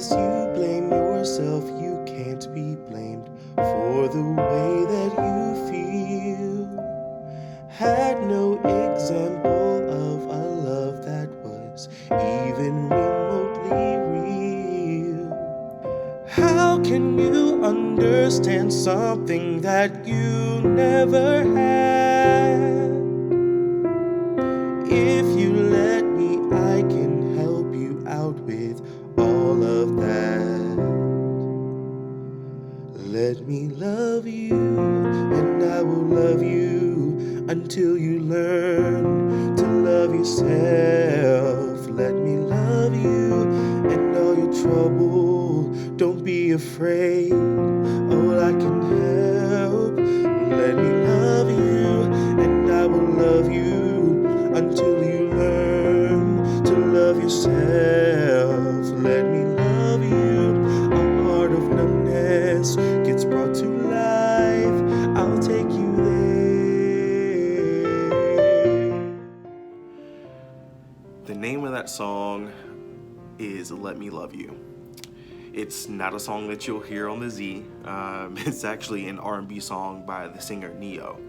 unless you blame yourself, you can't be blamed for the way that you feel. Had no example of a love that was even remotely real. How can you understand something that you never had? If you let me, I can help you out with all of that. Let me love you, and I will love you until you learn to love yourself. Let me love you and all your trouble. Don't be afraid, oh, I can help. Let me love you, and I will love you until you learn to love yourself. Let me love you. A heart of numbness gets brought to life. I'll take you there. The name of that song is Let Me Love You. It's not a song that you'll hear on the Z. It's actually an R&B song by the singer Ne-Yo.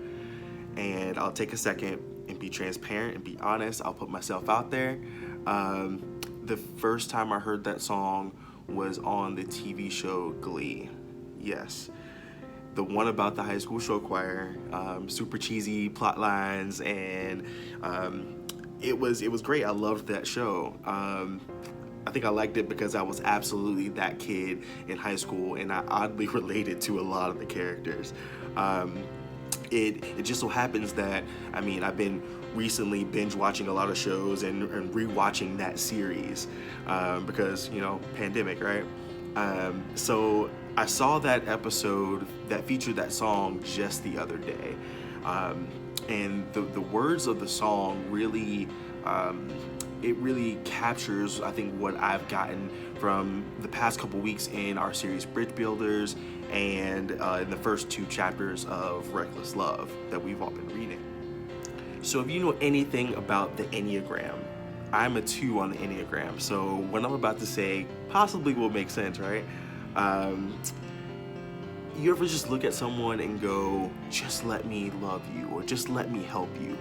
And I'll take a second and be transparent and be honest. I'll put myself out there. The first time I heard that song was on the TV show Glee. Yes, the one about the high school show choir. Super cheesy plot lines, and it was great. I loved that show. I think I liked it because I was absolutely that kid in high school, and I oddly related to a lot of the characters. It just so happens that, I've been recently binge watching a lot of shows and rewatching that series because, pandemic, right? So I saw that episode that featured that song just the other day. And the words of the song really, it really captures, I think, what I've gotten from the past couple weeks in our series Bridge Builders and in the first 2 chapters of Reckless Love that we've all been reading. So if you know anything about the Enneagram, I'm a 2 on the Enneagram, so what I'm about to say possibly will make sense, right? You ever just look at someone and go, just let me love you, or just let me help you?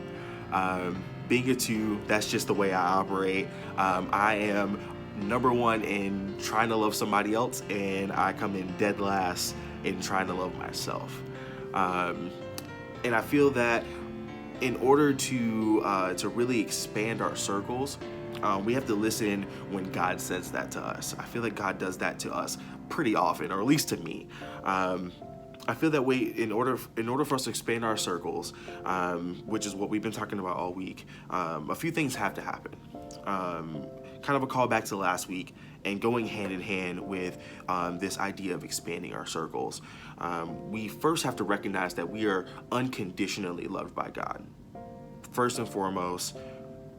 Being a 2, that's just the way I operate. I am number 1 in trying to love somebody else, and I come in dead last in trying to love myself. And I feel that in order to really expand our circles, we have to listen when God says that to us. I feel like God does that to us pretty often, or at least to me. I feel that way in order for us to expand our circles, which is what we've been talking about all week. A few things have to happen. Kind of a callback to last week, and going hand in hand with this idea of expanding our circles. We first have to recognize that we are unconditionally loved by God. First and foremost,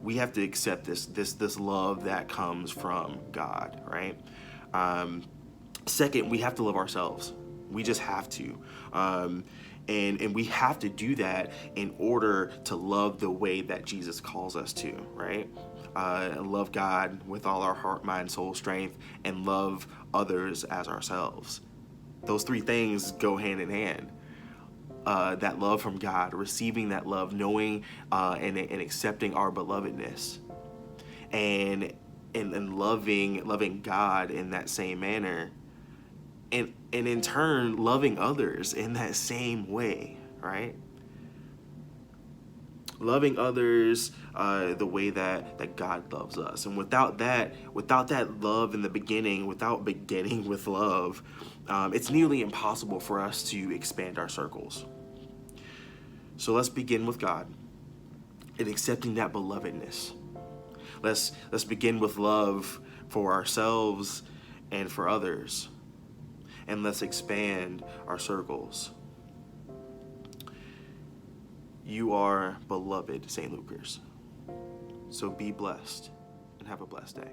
we have to accept this love that comes from God, right? Second, we have to love ourselves. We just have to. And we have to do that in order to love the way that Jesus calls us to, right? Love God with all our heart, mind, soul, strength, and love others as ourselves. Those 3 things go hand in hand. That love from God, receiving that love, knowing and accepting our belovedness, and loving God in that same manner, and in turn loving others in that same way, right? Loving others the way that God loves us. And without that love in the beginning, without beginning with love, it's nearly impossible for us to expand our circles. So let's begin with God and accepting that belovedness. Let's begin with love for ourselves and for others. And let's expand our circles. You are beloved, St. Lucas. So be blessed and have a blessed day.